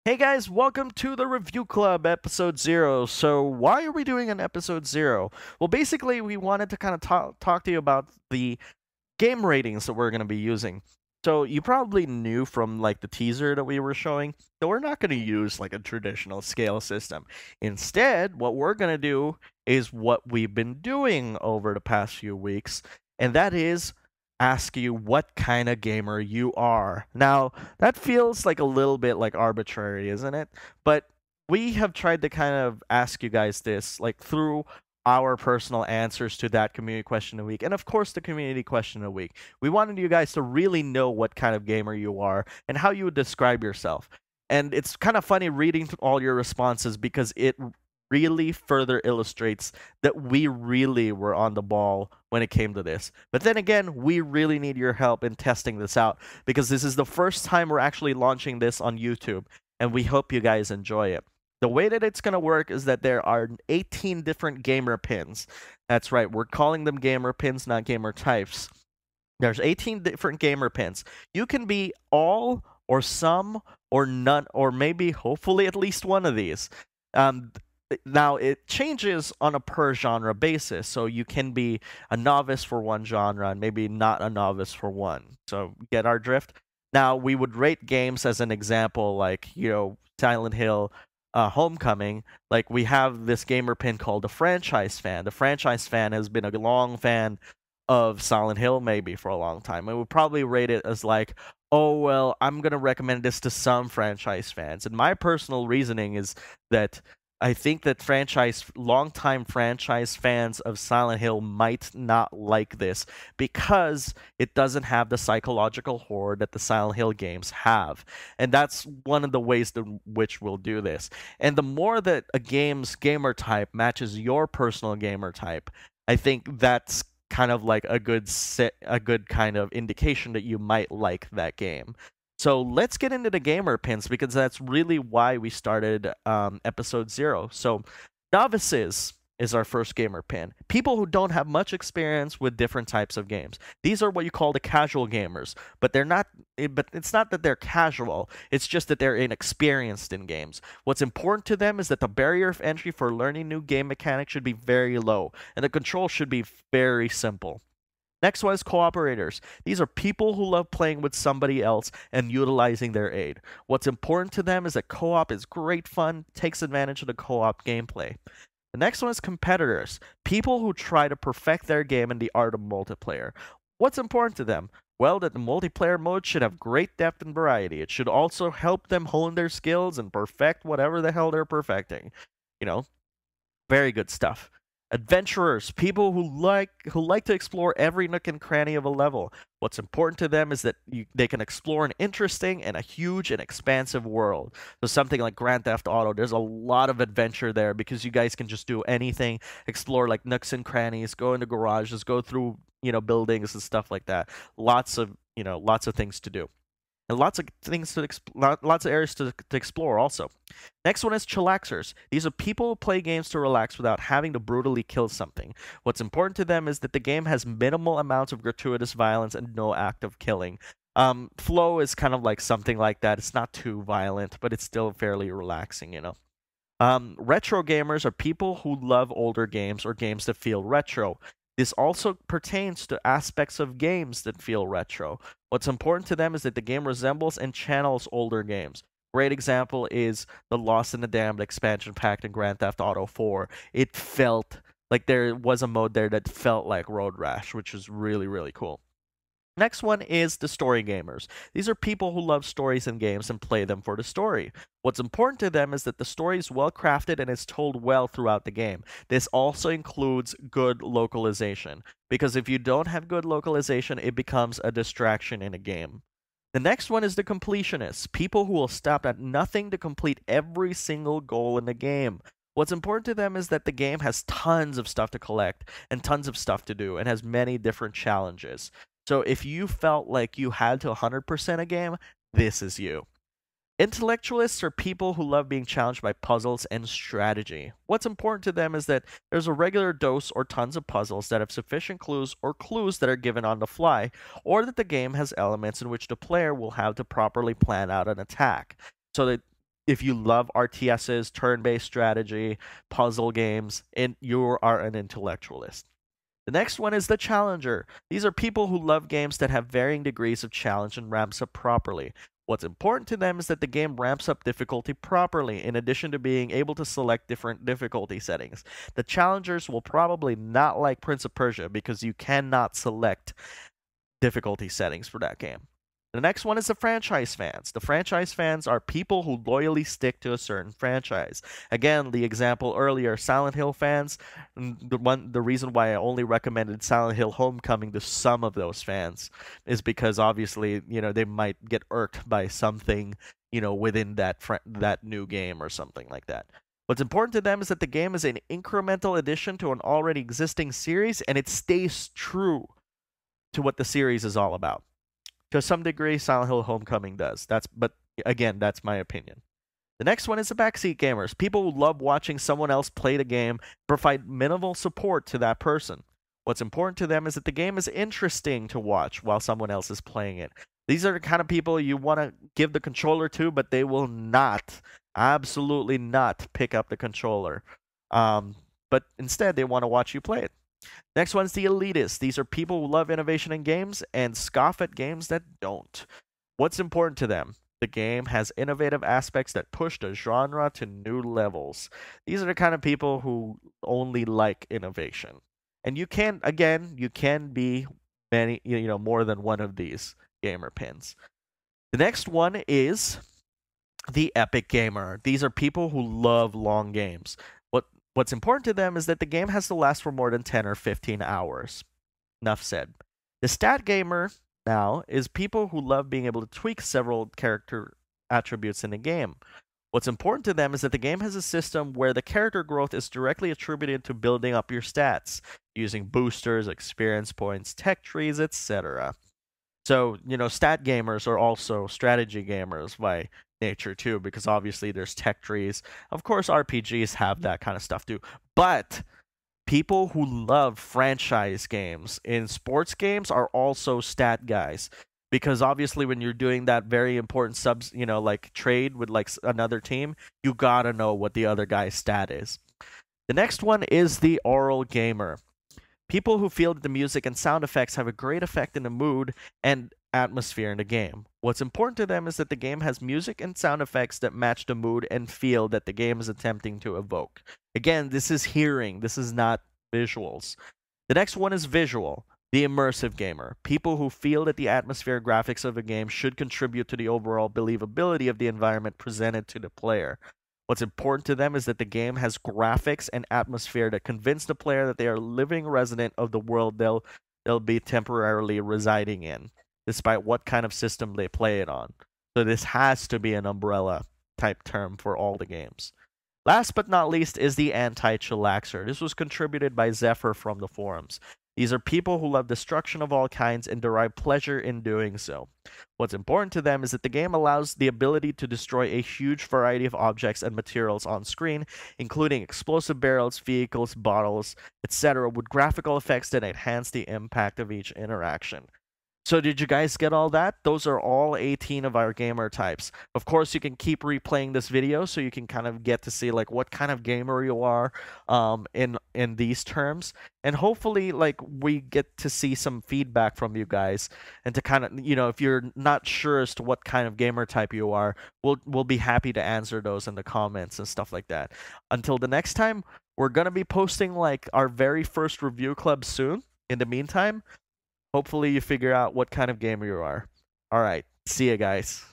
Hey guys, welcome to the Review Club episode 0. So, why are we doing an episode 0? Well, basically, we wanted to kind of talk to you about the game ratings that we're going to be using. So, you probably knew from like the teaser that we were showing that we're not going to use like a traditional scale system. Instead, what we're going to do is what we've been doing over the past few weeks, and that is ask you what kind of gamer you are. Now, that feels like a little bit like arbitrary, isn't it? But we have tried to kind of ask you guys this like through our personal answers to that community question of the week, and of course the community question of the week. We wanted you guys to really know what kind of gamer you are and how you would describe yourself. And it's kind of funny reading all your responses because it really further illustrates that we really were on the ball when it came to this. But then again, we really need your help in testing this out because this is the first time we're actually launching this on YouTube, and we hope you guys enjoy it. The way that it's going to work is that there are 18 different gamer pins. That's right, we're calling them gamer pins, not gamer types. There's 18 different gamer pins. You can be all or some or none or maybe hopefully at least one of these. Um, Now it changes on a per genre basis, so you can be a novice for one genre and maybe not a novice for one. So get our drift. Now we would rate games as an example, like Silent Hill, Homecoming. Like we have this gamer pin called the franchise fan. The franchise fan has been a long fan of Silent Hill maybe for a long time. I would probably rate it as like, oh well, I'm gonna recommend this to some franchise fans. And my personal reasoning is that I think that longtime franchise fans of Silent Hill might not like this because it doesn't have the psychological horror that the Silent Hill games have. And that's one of the ways in which we'll do this. And the more that a game's gamer type matches your personal gamer type, I think that's kind of like a good kind of indication that you might like that game. So let's get into the gamer pins because that's really why we started episode 0. So novices is our first gamer pin. People who don't have much experience with different types of games. These are what you call the casual gamers, but they're not. But it's not that they're casual. It's just that they're inexperienced in games. What's important to them is that the barrier of entry for learning new game mechanics should be very low, and the control should be very simple. Next one is cooperators. These are people who love playing with somebody else and utilizing their aid. What's important to them is that co-op is great fun, takes advantage of the co-op gameplay. The next one is competitors. People who try to perfect their game in the art of multiplayer. What's important to them? Well, that the multiplayer mode should have great depth and variety. It should also help them hone their skills and perfect whatever the hell they're perfecting. You know, very good stuff. Adventurers, people who like to explore every nook and cranny of a level. What's important to them is that they can explore an interesting and a huge and expansive world. So something like Grand Theft Auto, there's a lot of adventure there because you guys can just do anything, explore like nooks and crannies, go into garages, go through buildings and stuff like that. Lots of things to do. And lots of things lots of areas to explore also. Next one is chillaxers. These are people who play games to relax without having to brutally kill something. What's important to them is that the game has minimal amounts of gratuitous violence and no active killing. Flow is kind of like something like that. It's not too violent, but it's still fairly relaxing. Retro gamers are people who love older games or games that feel retro. This also pertains to aspects of games that feel retro. What's important to them is that the game resembles and channels older games. Great example is the Lost and the Damned expansion pack in Grand Theft Auto 4. It felt like there was a mode there that felt like Road Rash, which is really, really cool. Next one is the story gamers. These are people who love stories in games and play them for the story. What's important to them is that the story is well crafted and is told well throughout the game. This also includes good localization, because if you don't have good localization, it becomes a distraction in a game. The next one is the completionists, people who will stop at nothing to complete every single goal in the game. What's important to them is that the game has tons of stuff to collect and tons of stuff to do and has many different challenges. So if you felt like you had to 100% a game, this is you. Intellectualists are people who love being challenged by puzzles and strategy. What's important to them is that there's a regular dose or tons of puzzles that have sufficient clues or clues that are given on the fly, or that the game has elements in which the player will have to properly plan out an attack. So that if you love RTSs, turn-based strategy, puzzle games, and you are an intellectualist. The next one is the challenger. These are people who love games that have varying degrees of challenge and ramps up properly. What's important to them is that the game ramps up difficulty properly, in addition to being able to select different difficulty settings. The challengers will probably not like Prince of Persia because you cannot select difficulty settings for that game. The next one is the franchise fans. The franchise fans are people who loyally stick to a certain franchise. Again, the example earlier, Silent Hill fans, the reason why I only recommended Silent Hill Homecoming to some of those fans is because obviously, they might get irked by something, within that new game or something like that. What's important to them is that the game is an incremental addition to an already existing series, and it stays true to what the series is all about. To some degree, Silent Hill Homecoming does. But again, that's my opinion. The next one is the backseat gamers. People who love watching someone else play the game, provide minimal support to that person. What's important to them is that the game is interesting to watch while someone else is playing it. These are the kind of people you want to give the controller to, but they will not, absolutely not, pick up the controller. But instead, they want to watch you play it. Next one's the elitists. These are people who love innovation in games and scoff at games that don't. What's important to them? The game has innovative aspects that push the genre to new levels. These are the kind of people who only like innovation. And you can be many, more than one of these gamer pins. The next one is the epic gamer. These are people who love long games. What's important to them is that the game has to last for more than 10 or 15 hours. Enough said. The stat gamer now is people who love being able to tweak several character attributes in the game. What's important to them is that the game has a system where the character growth is directly attributed to building up your stats, using boosters, experience points, tech trees, etc. So, stat gamers are also strategy gamers by nature too, because obviously there's tech trees. Of course, RPGs have that kind of stuff too. But people who love franchise games in sports games are also stat guys. Because obviously when you're doing that very important like trade with like another team, you gotta know what the other guy's stat is. The next one is the oral gamer. People who feel that the music and sound effects have a great effect in the mood and atmosphere in the game. What's important to them is that the game has music and sound effects that match the mood and feel that the game is attempting to evoke. Again, this is hearing, this is not visuals. The next one is visual, the immersive gamer. People who feel that the atmosphere and graphics of a game should contribute to the overall believability of the environment presented to the player. What's important to them is that the game has graphics and atmosphere that convince the player that they are living resident of the world they'll be temporarily residing in, despite what kind of system they play it on. So this has to be an umbrella type term for all the games. Last but not least is the anti-chillaxer. This was contributed by Zephyr from the forums. These are people who love destruction of all kinds and derive pleasure in doing so. What's important to them is that the game allows the ability to destroy a huge variety of objects and materials on screen, including explosive barrels, vehicles, bottles, etc., with graphical effects that enhance the impact of each interaction. So did you guys get all that? Those are all 18 of our gamer types. Of course, you can keep replaying this video so you can kind of get to see like what kind of gamer you are in these terms. And hopefully like we get to see some feedback from you guys and to kind of, if you're not sure as to what kind of gamer type you are, we'll be happy to answer those in the comments and stuff like that. Until the next time, we're going to be posting like our very first review club soon. In the meantime, hopefully you figure out what kind of gamer you are. All right. See ya, guys.